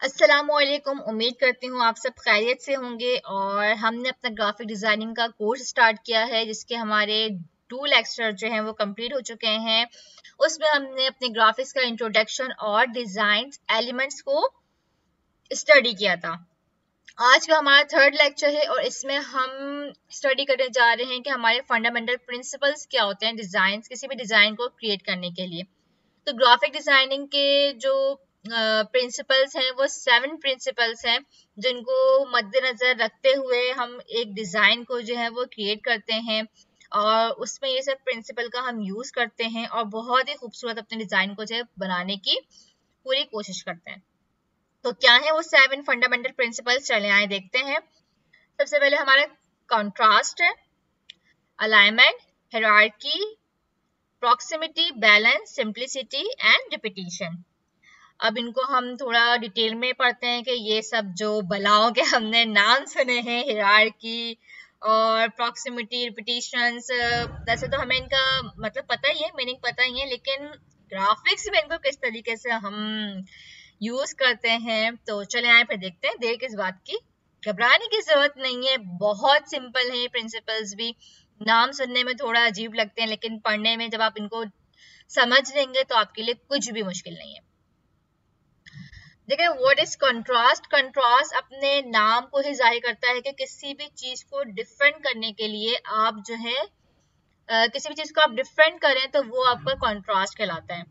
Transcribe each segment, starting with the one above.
अस्सलामुअलैकुम। उम्मीद करती हूँ आप सब खैरियत से होंगे। और हमने अपना ग्राफिक डिजाइनिंग का कोर्स स्टार्ट किया है जिसके हमारे 2 लेक्चर जो हैं वो कंप्लीट हो चुके हैं। उसमें हमने अपने ग्राफिक्स का इंट्रोडक्शन और डिजाइन एलिमेंट्स को स्टडी किया था। आज का हमारा 3rd लेक्चर है और इसमें हम स्टडी करने जा रहे हैं कि हमारे फंडामेंटल प्रिंसिपल्स क्या होते हैं डिजाइन, किसी भी डिजाइन को क्रिएट करने के लिए। तो ग्राफिक डिजाइनिंग के जो प्रिंसिपल्स हैं वो 7 प्रिंसिपल्स हैं जिनको मद्देनजर रखते हुए हम एक डिजाइन को जो है वो क्रिएट करते हैं और उसमें ये सब प्रिंसिपल का हम यूज करते हैं और बहुत ही खूबसूरत अपने डिजाइन को जो है बनाने की पूरी कोशिश करते हैं। तो क्या है वो 7 फंडामेंटल प्रिंसिपल्स, चले आए देखते हैं। सबसे पहले हमारा कॉन्ट्रास्ट है, alignment, hierarchy, proximity, balance, simplicity and repetition. अब इनको हम थोड़ा डिटेल में पढ़ते हैं कि ये सब जो बलाओं के हमने नाम सुने हैं, हायरार्की और प्रॉक्सिमिटी, रिपीटिशंस, वैसे तो हमें इनका मतलब पता ही है, मीनिंग पता ही है, लेकिन ग्राफिक्स में इनको किस तरीके से हम यूज करते हैं। तो चले आए फिर देखते हैं, देर किस बात की। घबराने की जरूरत नहीं है, बहुत सिंपल है प्रिंसिपल्स भी। नाम सुनने में थोड़ा अजीब लगते हैं लेकिन पढ़ने में जब आप इनको समझ लेंगे तो आपके लिए कुछ भी मुश्किल नहीं है। देखिए, व्हाट इज कंट्रास्ट। कंट्रास्ट अपने नाम को ही जाहिर करता है कि किसी भी चीज को डिफरेंट करने के लिए आप जो है किसी भी चीज को आप डिफरेंट करें तो वो आपका कंट्रास्ट कहलाता है।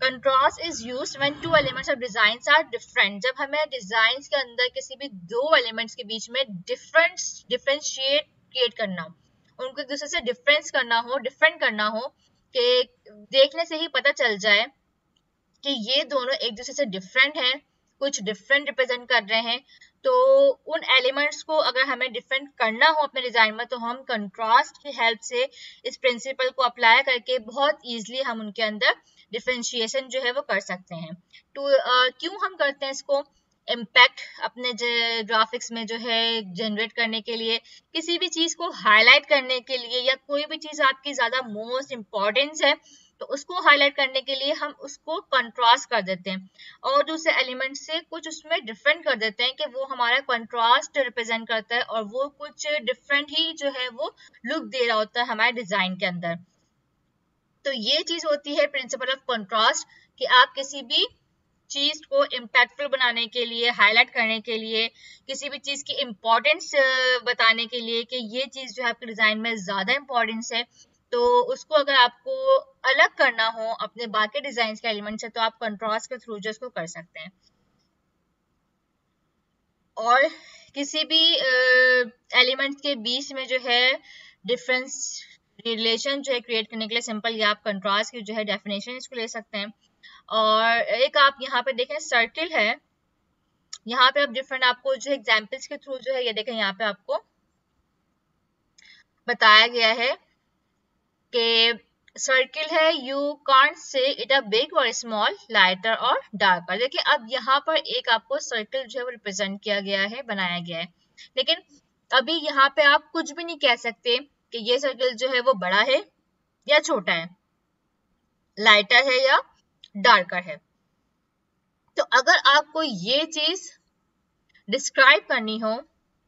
Contrast is used when two elements of designs are different. जब हमें डिजाइंस के अंदर किसी भी दो एलिमेंट्स के बीच में डिफरेंशिएट क्रिएट करना हो, उनको एक दूसरे से डिफरेंस करना हो, डिफरेंट करना हो, कि देखने से ही पता चल जाए कि ये दोनों एक दूसरे से डिफरेंट हैं, कुछ डिफरेंट रिप्रेजेंट कर रहे हैं। तो उन एलिमेंट्स को अगर हमें डिफरेंट करना हो अपने डिजाइन में तो हम कंट्रास्ट की हेल्प से इस प्रिंसिपल को अप्लाई करके बहुत इजीली हम उनके अंदर डिफरेंशिएशन जो है वो कर सकते हैं। तो क्यों हम करते हैं इसको? इम्पैक्ट अपने ग्राफिक्स में जो है जनरेट करने के लिए, किसी भी चीज को हाईलाइट करने के लिए, या कोई भी चीज आपकी ज्यादा मोस्ट इम्पोर्टेंस है तो उसको हाईलाइट करने के लिए हम उसको कंट्रास्ट कर देते हैं और दूसरे एलिमेंट से कुछ उसमें डिफरेंट कर देते हैं कि वो हमारा कंट्रास्ट रिप्रेजेंट करता है और वो कुछ डिफरेंट ही जो है वो लुक दे रहा होता है हमारे डिजाइन के अंदर। तो ये चीज होती है प्रिंसिपल ऑफ कंट्रास्ट, कि आप किसी भी चीज को इम्पैक्टफुल बनाने के लिए, हाईलाइट करने के लिए, किसी भी चीज की इम्पोर्टेंस बताने के लिए कि ये चीज जो है आपके डिजाइन में ज्यादा इम्पोर्टेंस है, तो उसको अगर आपको अलग करना हो अपने बाकी डिजाइन के एलिमेंट से तो आप कंट्रास्ट के थ्रू जो इसको कर सकते हैं। और किसी भी एलिमेंट्स के बीच में जो है डिफरेंस रिलेशन जो है क्रिएट करने के लिए सिंपल या आप कंट्रास्ट की जो है डेफिनेशन इसको ले सकते हैं। और एक आप यहाँ पे देखें सर्किल है, यहाँ पे आप डिफरेंट आपको जो एग्जाम्पल्स के थ्रू जो है ये देखें यहाँ पे आपको बताया गया है कि सर्किल है, you can't say it a big और स्मॉल, लाइटर और डार्कर। देखिए अब यहाँ पर एक आपको सर्किल जो है वो रिप्रेजेंट किया गया है, बनाया गया है, लेकिन अभी यहाँ पे आप कुछ भी नहीं कह सकते कि ये सर्किल जो है वो बड़ा है या छोटा है, लाइटर है या डार्कर है। तो अगर आपको ये चीज डिस्क्राइब करनी हो,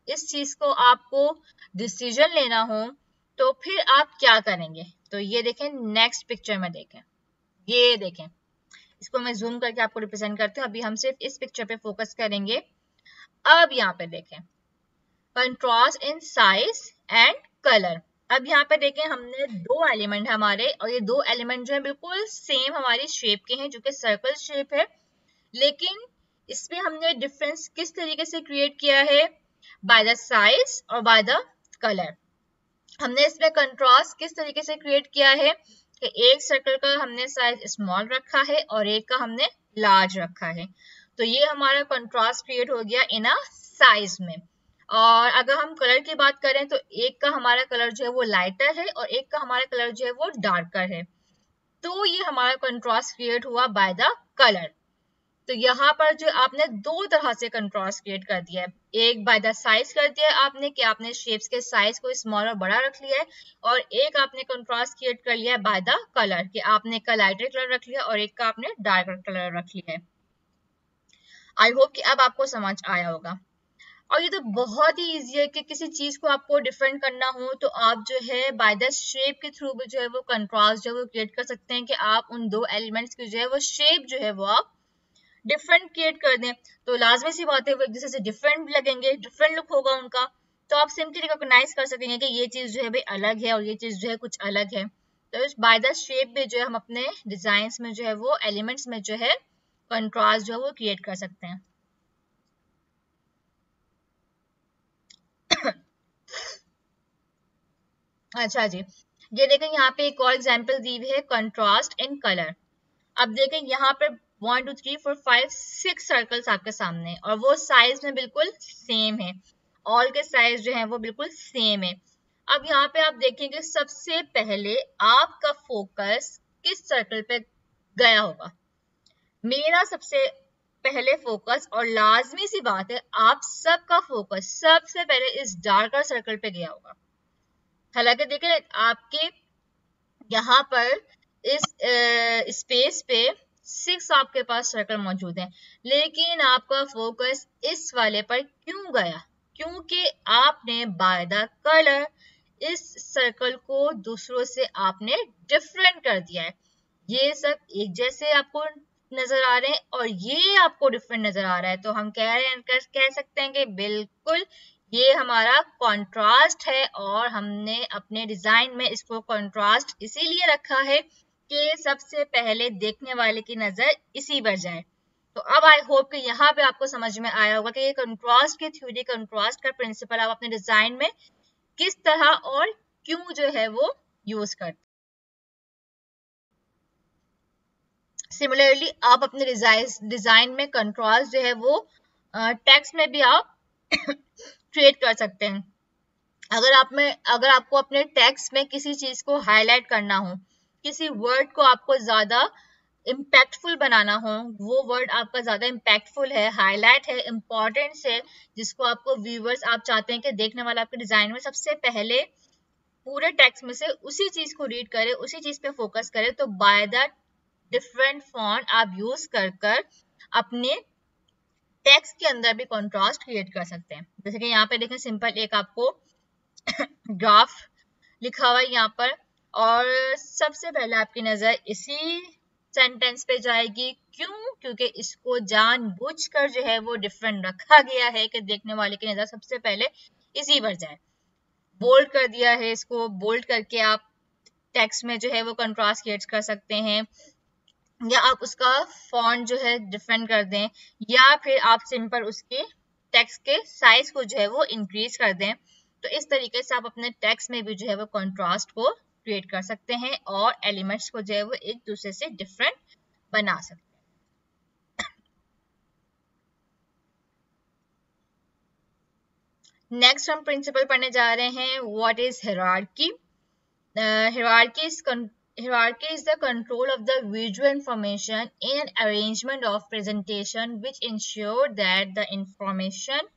इस चीज को आपको डिसीजन लेना हो, तो फिर आप क्या करेंगे? तो ये देखें, नेक्स्ट पिक्चर में देखें, ये देखें, इसको मैं जूम करके आपको रिप्रेजेंट करती हूँ। अभी हम सिर्फ इस पिक्चर पे फोकस करेंगे। अब यहाँ पे देखें contrast in size and colour. अब यहाँ पे देखें हमने दो एलिमेंट हमारे, और ये दो एलिमेंट जो है बिल्कुल सेम हमारी शेप के हैं, जो कि सर्कल शेप है, लेकिन इसमें हमने डिफरेंस किस तरीके से क्रिएट किया है? बाय द साइज और बाय द कलर। हमने इसमें कंट्रास्ट किस तरीके से क्रिएट किया है कि एक सर्कल का हमने साइज स्मॉल रखा है और एक का हमने लार्ज रखा है। तो ये हमारा कंट्रास्ट क्रिएट हो गया इन अ साइज में। और अगर हम कलर की बात करें तो एक का हमारा कलर जो है वो लाइटर है और एक का हमारा कलर जो है वो डार्कर है। तो ये हमारा कंट्रास्ट क्रिएट हुआ बाय द कलर। तो यहाँ पर जो आपने दो तरह से कंट्रास्ट क्रिएट कर दिया है, एक बाय द साइज कर दिया है आपने कि आपने शेप्स के साइज को स्मॉल और बड़ा रख लिया है, और एक आपने कंट्रास्ट क्रिएट कर लिया है बाय द कलर कि आपने एक का लाइटर कलर रख लिया और एक का आपने डार्कर कलर रख लिया है। आई होप कि अब आपको समझ आया होगा। और ये तो बहुत ही इजी है कि किसी चीज को आपको डिफरेंट करना हो तो आप जो है बाय द शेप के थ्रू भी जो है वो कंट्रास्ट जो है वो क्रिएट कर सकते हैं कि आप उन दो एलिमेंट्स की जो है वो शेप जो है वो आप डिफरेंट क्रिएट कर दें। तो लाजमी सी बात है वो एक दूसरे से डिफरेंट लगेंगे, डिफरेंट लुक होगा उनका, तो आप सिंपली रिकॉग्नाइज कर सकेंगे कि ये चीज जो है भाई अलग है और ये चीज जो है कुछ अलग है। तो बाय द शेप भी जो है हम अपने डिजाइन में जो है वो एलिमेंट्स में जो है कंट्रास्ट जो है वो क्रिएट कर सकते हैं। अच्छा जी, ये देखें यहाँ पे एक और एग्जांपल दी हुई है कंट्रास्ट इन कलर। अब देखें यहाँ पर 1 2 3 4 5 6 सर्कल्स आपके सामने हैं और वो साइज में बिल्कुल सेम है, ऑल के साइज जो है वो बिल्कुल सेम है। अब यहाँ पे आप देखेंगे सबसे पहले आपका फोकस किस सर्कल पे गया होगा। मेरा सबसे पहले फोकस, और लाजमी सी बात है आप सबका फोकस सबसे पहले इस डार्कर सर्कल पे गया होगा। हालांकि देखें आपके यहाँ पर इस स्पेस पे 6 आपके पास सर्कल मौजूद है, लेकिन आपका फोकस इस वाले पर क्यों गया? क्योंकि आपने बाय द कलर इस सर्कल को दूसरों से आपने डिफरेंट कर दिया है। ये सब एक जैसे आपको नजर आ रहे हैं और ये आपको डिफरेंट नजर आ रहा है, तो हम कह सकते हैं कि बिल्कुल ये हमारा कंट्रास्ट है और हमने अपने डिजाइन में इसको कंट्रास्ट इसीलिए रखा है कि सबसे पहले देखने वाले की नजर इसी पर जाए। तो अब आई होप कि यहाँ पे आपको समझ में आया होगा कि ये कंट्रास्ट की थ्योरी, कंट्रास्ट का प्रिंसिपल आप अपने डिजाइन में किस तरह और क्यों जो है वो यूज करते हैं। सिमिलरली आप अपने डिजाइन में कंट्रास्ट जो है वो टेक्स्ट में भी आप क्रिएट कर सकते हैं। अगर आपको अपने टेक्स्ट में किसी चीज को हाईलाइट करना हो, किसी वर्ड को आपको ज्यादा इम्पैक्टफुल बनाना हो, वो वर्ड आपका ज्यादा इम्पैक्टफुल है, हाईलाइट है, इंपॉर्टेंस है, जिसको आपको व्यूवर्स आप चाहते हैं कि देखने वाला आपके डिजाइन में सबसे पहले पूरे टेक्स्ट में से उसी चीज को रीड करे, उसी चीज पे फोकस करे, तो बाय द डिफरेंट फॉन्ट आप यूज कर अपने टेक्स्ट के अंदर भी कंट्रास्ट क्रिएट कर सकते हैं। जैसे कि यहाँ पे देखें सिंपल एक आपको ग्राफ लिखा हुआ है यहाँ पर, और सबसे पहले आपकी नजर इसी सेंटेंस पे जाएगी। क्यों? क्योंकि इसको जानबूझकर जो है वो डिफरेंट रखा गया है कि देखने वाले की नजर सबसे पहले इसी पर जाए। बोल्ड कर दिया है, इसको बोल्ड करके आप टेक्स्ट में जो है वो कंट्रास्ट क्रिएट कर सकते हैं, या आप उसका फॉन्ट जो है डिफरेंट कर दें, या फिर आप सिंपल उसके टेक्स्ट के साइज को जो है वो इंक्रीज कर दें। तो इस तरीके से आप अपने टेक्स्ट में भी जो है वो कंट्रास्ट को क्रिएट कर सकते हैं और एलिमेंट्स को जो है वो एक दूसरे से डिफरेंट बना सकते हैं। नेक्स्ट हम प्रिंसिपल पढ़ने जा रहे हैं what is hierarchy. Hierarchy is the control of the visual information in an arrangement of presentation which ensure that the information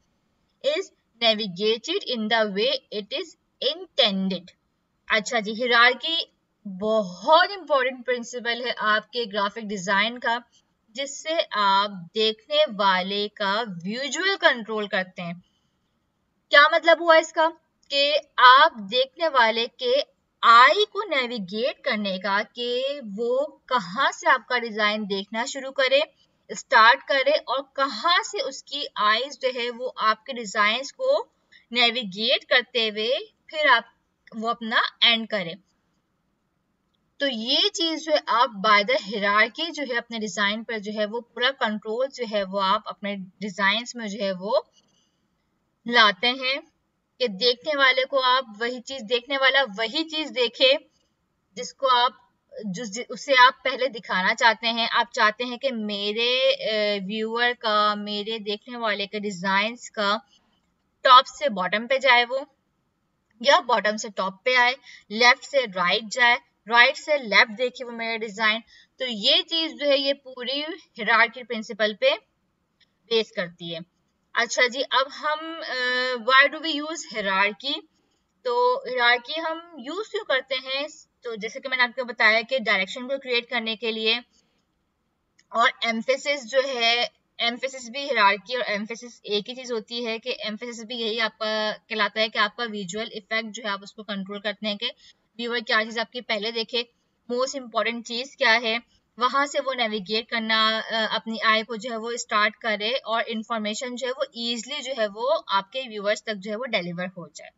is navigated in the way it is intended. अच्छा जी, hierarchy बहुत important principle है आपके graphic design का, जिससे आप देखने वाले का विजुअल कंट्रोल करते हैं। क्या मतलब हुआ इसका? कि आप देखने वाले के आई को नेविगेट करने का, कि वो कहाँ से आपका डिजाइन देखना शुरू करे, स्टार्ट करे, और कहाँ से उसकी आईज जो है वो आपके डिजाइन को नेविगेट करते हुए फिर आप वो अपना एंड करे। तो ये चीज जो है आप बाय द हायरार्की जो है अपने डिजाइन पर जो है वो पूरा कंट्रोल जो है वो आप अपने डिजाइन में जो है वो लाते हैं कि देखने वाले को आप देखने वाला वही चीज देखे जिसको आप उसे आप पहले दिखाना चाहते हैं। आप चाहते हैं कि मेरे व्यूअर का, मेरे देखने वाले के डिजाइन्स का टॉप से बॉटम पे जाए वो, या बॉटम से टॉप पे आए, लेफ्ट से राइट जाए, राइट से लेफ्ट देखे वो मेरा डिजाइन। तो ये चीज जो है ये पूरी हायरार्की प्रिंसिपल पे बेस करती है। अच्छा जी, अब हम why do we use hierarchy. तो हायरार्की हम यूज क्यों करते हैं? तो जैसे कि मैंने आपको बताया कि डायरेक्शन को क्रिएट करने के लिए, और एम्फेसिस जो है एम्फेसिस भी हिरार्की और एम्फेसिस एक ही चीज होती है कि एम्फेसिस भी यही आपका कहलाता है कि आपका विजुअल इफेक्ट जो है आप उसको कंट्रोल करते हैं कि व्यूअर क्या चीज आपकी पहले देखे, मोस्ट इंपॉर्टेंट चीज क्या है, वहां से वो नेविगेट करना अपनी आई को जो है वो स्टार्ट करे और इंफॉर्मेशन जो है वो इजिली जो है वो आपके व्यूअर्स तक जो है वो डिलीवर हो जाए।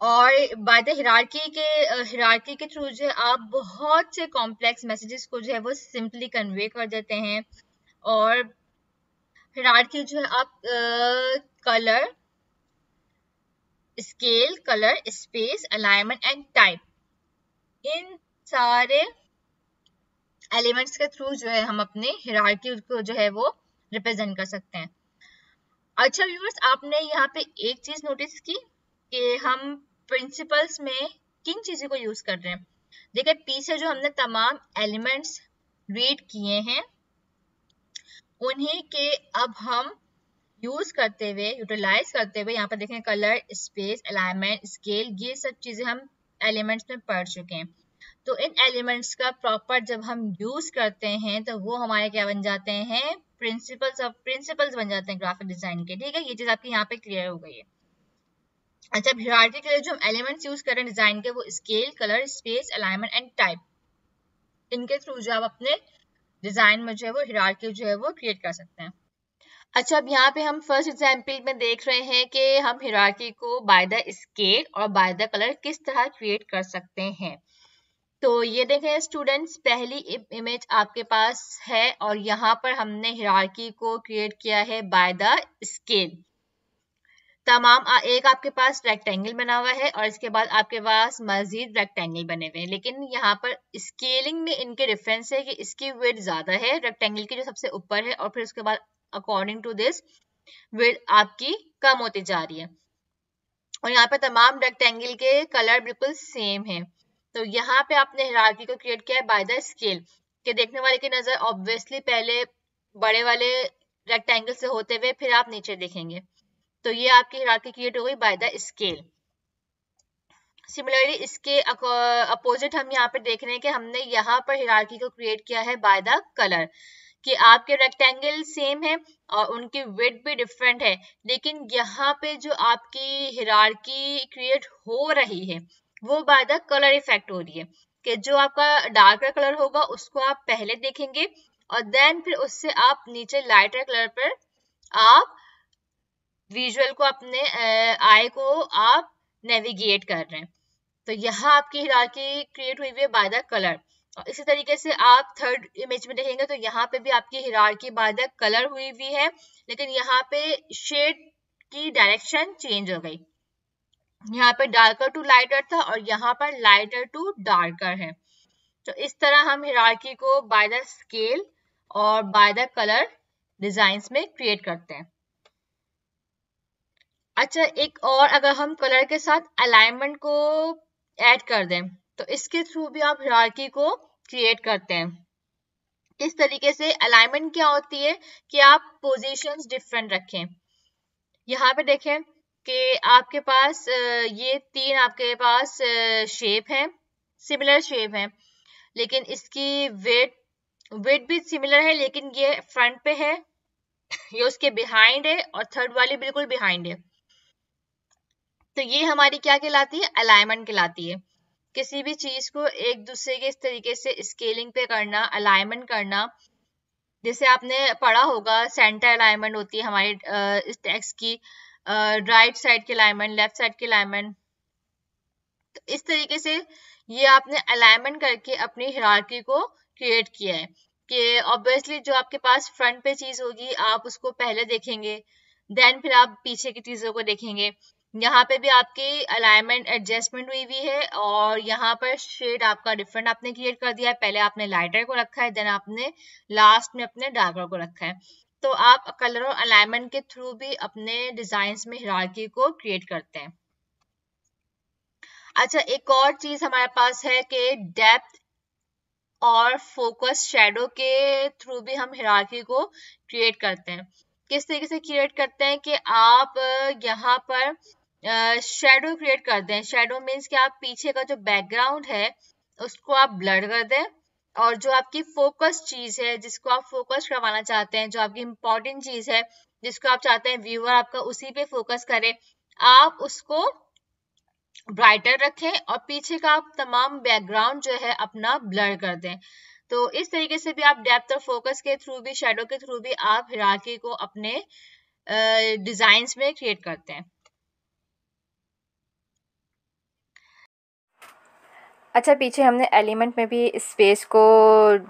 और बाय द हिरार्की के थ्रू जो है आप बहुत से कॉम्प्लेक्स मैसेजेस को जो है वो सिंपली कन्वे कर देते हैं। और हिरार्की जो है आप colour, scale, colour, space, alignment and type, इन सारे एलिमेंट्स के थ्रू जो है हम अपने हिरार्की को जो है वो रिप्रेजेंट कर सकते हैं। अच्छा व्यूअर्स, आपने यहाँ पे एक चीज नोटिस की कि हम प्रिंसिपल्स में किन चीजों को यूज कर रहे हैं। देखिए पीछे जो हमने तमाम एलिमेंट्स रीड किए हैं उन्हीं के अब हम यूज करते हुए, यूटिलाइज करते हुए, यहाँ पर देखें कलर, स्पेस, अलाइनमेंट, स्केल, ये सब चीजें हम एलिमेंट्स में पढ़ चुके हैं। तो इन एलिमेंट्स का प्रॉपर जब हम यूज करते हैं तो वो हमारे क्या बन जाते हैं, प्रिंसिपल्स बन जाते हैं ग्राफिक डिजाइन के। ठीक है, ये चीज आपकी यहाँ पे क्लियर हो गई है। अच्छा, हिरार्की के लिए जो हम एलिमेंट्स यूज कर रहे हैं डिजाइन के, वो scale, colour, space, alignment and type, इनके थ्रू जो आप अपने डिजाइन में जो है वो हिरार्की जो है वो क्रिएट कर सकते हैं। अच्छा, अब यहाँ पे हम फर्स्ट एग्जाम्पल में देख रहे हैं कि हम हिरार्की को बाय द स्केल और बाय द कलर किस तरह क्रिएट कर सकते हैं। तो ये देखें स्टूडेंट्स, पहली इमेज आपके पास है और यहाँ पर हमने हिरार्की को क्रिएट किया है बाय द स्केल। तमाम एक आपके पास रेक्टेंगल बना हुआ है और इसके बाद आपके पास मजीद रेक्टेंगल बने हुए हैं, लेकिन यहाँ पर स्केलिंग में इनके डिफरेंस है कि इसकी विड्थ ज्यादा है रेक्टेंगल की जो सबसे ऊपर है, और फिर उसके बाद अकॉर्डिंग टू दिस विड्थ आपकी कम होती जा रही है। और यहाँ पे तमाम रेक्टेंगल के कलर बिल्कुल सेम है। तो यहाँ पे आपने हिरार्की को क्रिएट किया है बाय द स्केल, कि देखने वाले की नजर ऑब्वियसली पहले बड़े वाले रेक्टेंगल से होते हुए फिर आप नीचे देखेंगे। तो ये आपकी हिरार्की क्रिएट हो गई बाय द स्केल। सिमिलरली इसके अपोजिट हम यहाँ पे देख रहे हैं कि हमने यहाँ पर हिरार्की को क्रिएट किया है बाय द कलर, कि आपके रेक्टेंगल सेम है और उनकी विड्थ भी डिफरेंट है, लेकिन यहाँ पे जो आपकी हिरार्की क्रिएट हो रही है वो बाय द कलर इफेक्ट हो रही है, कि जो आपका डार्कर कलर होगा उसको आप पहले देखेंगे और देन फिर उससे आप नीचे लाइटर कलर पर आप विजुअल को, अपने आई को आप नेविगेट कर रहे हैं। तो यहाँ आपकी हिरार्की क्रिएट हुई है बाय द कलर। और इसी तरीके से आप थर्ड इमेज में देखेंगे तो यहाँ पे भी आपकी हिरार्की बाय द कलर हुई हुई है, लेकिन यहाँ पे शेड की डायरेक्शन चेंज हो गई। यहाँ पे डार्कर टू लाइटर था और यहाँ पर लाइटर टू डार्कर है। तो इस तरह हम हिरार्की को बाय द स्केल और बाय द कलर डिजाइन्स में क्रिएट करते हैं। अच्छा, एक और अगर हम कलर के साथ अलाइनमेंट को ऐड कर दें तो इसके थ्रू भी आप हिरार्की को क्रिएट करते हैं। इस तरीके से अलाइनमेंट क्या होती है कि आप पोजीशंस डिफरेंट रखें। यहाँ पे देखें कि आपके पास ये तीन आपके पास शेप है, सिमिलर शेप है, लेकिन इसकी वेट भी सिमिलर है, लेकिन ये फ्रंट पे है, ये उसके बिहाइंड है और थर्ड वाली बिल्कुल बिहाइंड है। तो ये हमारी क्या कहलाती है, अलाइनमेंट कहलाती है। किसी भी चीज को एक दूसरे के इस तरीके से स्केलिंग पे करना, अलाइनमेंट करना, जैसे आपने पढ़ा होगा सेंटर अलाइनमेंट होती है हमारी इस टेक्स्ट की, राइट साइड की अलाइनमेंट, लेफ्ट साइड की अलाइनमेंट। तो इस तरीके से ये आपने अलाइनमेंट करके अपनी हिरार्की को क्रिएट किया है कि ऑब्वियसली जो आपके पास फ्रंट पे चीज होगी आप उसको पहले देखेंगे, देन फिर आप पीछे की चीजों को देखेंगे। यहाँ पे भी आपकी अलाइनमेंट एडजस्टमेंट हुई हुई है और यहाँ पर शेड आपका डिफरेंट आपने क्रिएट कर दिया है। पहले आपने लाइटर को रखा है, देन आपने लास्ट में अपने डार्कर को रखा है। तो आप कलर और अलाइनमेंट के थ्रू भी अपने डिजाइन्स में हिरार्की को क्रिएट करते हैं। अच्छा, एक और चीज हमारे पास है कि डेप्थ और फोकस शेडो के थ्रू भी हम हिरार्की को क्रिएट करते हैं। किस तरीके से क्रिएट करते हैं कि आप यहाँ पर शेडो क्रिएट कर दें। शेडो मीन्स कि आप पीछे का जो बैकग्राउंड है उसको आप ब्लर कर दें और जो आपकी फोकस चीज है, जिसको आप फोकस करवाना चाहते हैं, जो आपकी इंपॉर्टेंट चीज है, जिसको आप चाहते हैं व्यूअर आपका उसी पे फोकस करे, आप उसको ब्राइटर रखें और पीछे का आप तमाम बैकग्राउंड जो है अपना ब्लर कर दें। तो इस तरीके से भी आप डेप्थ और फोकस के थ्रू भी, शेडो के थ्रू भी आप हिरार्की को अपने डिजाइन्स में क्रिएट करते हैं। अच्छा, पीछे हमने एलिमेंट में भी स्पेस को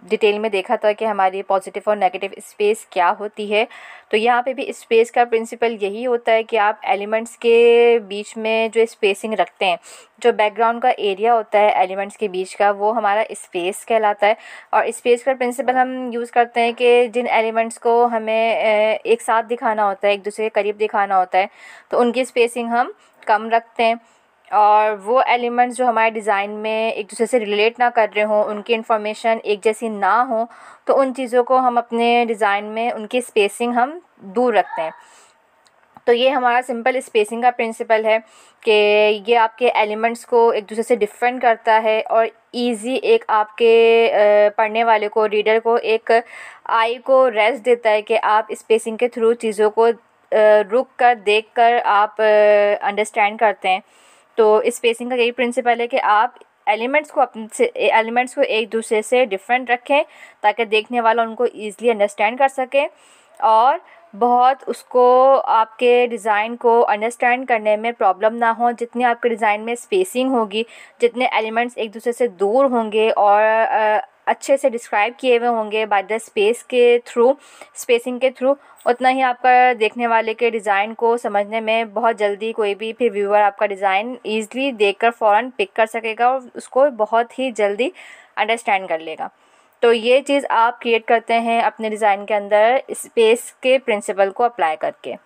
डिटेल में देखा था कि हमारी पॉजिटिव और नेगेटिव स्पेस क्या होती है। तो यहाँ पे भी स्पेस का प्रिंसिपल यही होता है कि आप एलिमेंट्स के बीच में जो स्पेसिंग रखते हैं, जो बैकग्राउंड का एरिया होता है एलिमेंट्स के बीच का, वो हमारा स्पेस कहलाता है। और स्पेस का प्रिंसिपल हम यूज़ करते हैं कि जिन एलिमेंट्स को हमें एक साथ दिखाना होता है, एक दूसरे के करीब दिखाना होता है, तो उनकी स्पेसिंग हम कम रखते हैं। और वो एलिमेंट्स जो हमारे डिज़ाइन में एक दूसरे से रिलेट ना कर रहे हों, उनकी इन्फॉर्मेशन एक जैसी ना हो, तो उन चीज़ों को हम अपने डिज़ाइन में उनकी स्पेसिंग हम दूर रखते हैं। तो ये हमारा सिंपल स्पेसिंग का प्रिंसिपल है कि ये आपके एलिमेंट्स को एक दूसरे से डिफरेंट करता है और इजी एक आपके पढ़ने वाले को, रीडर को एक आई को रेस्ट देता है कि आप स्पेसिंग के थ्रू चीज़ों को रुक कर देख कर आप अंडरस्टैंड करते हैं। तो स्पेसिंग का यही प्रिंसिपल है कि आप एलिमेंट्स को एक दूसरे से डिफरेंट रखें ताकि देखने वाला उनको ईज़िली अंडरस्टैंड कर सके, और बहुत उसको आपके डिज़ाइन को अंडरस्टैंड करने में प्रॉब्लम ना हो। जितनी आपके डिज़ाइन में स्पेसिंग होगी, जितने एलिमेंट्स एक दूसरे से दूर होंगे और अच्छे से डिस्क्राइब किए हुए होंगे बाय द स्पेसिंग के थ्रू, उतना ही आपका देखने वाले के डिज़ाइन को समझने में बहुत जल्दी कोई भी फिर व्यूअर आपका डिज़ाइन ईज़िली देखकर फ़ौरन पिक कर सकेगा और उसको बहुत ही जल्दी अंडरस्टैंड कर लेगा। तो ये चीज़ आप क्रिएट करते हैं अपने डिज़ाइन के अंदर स्पेस के प्रिंसिपल को अप्लाई करके।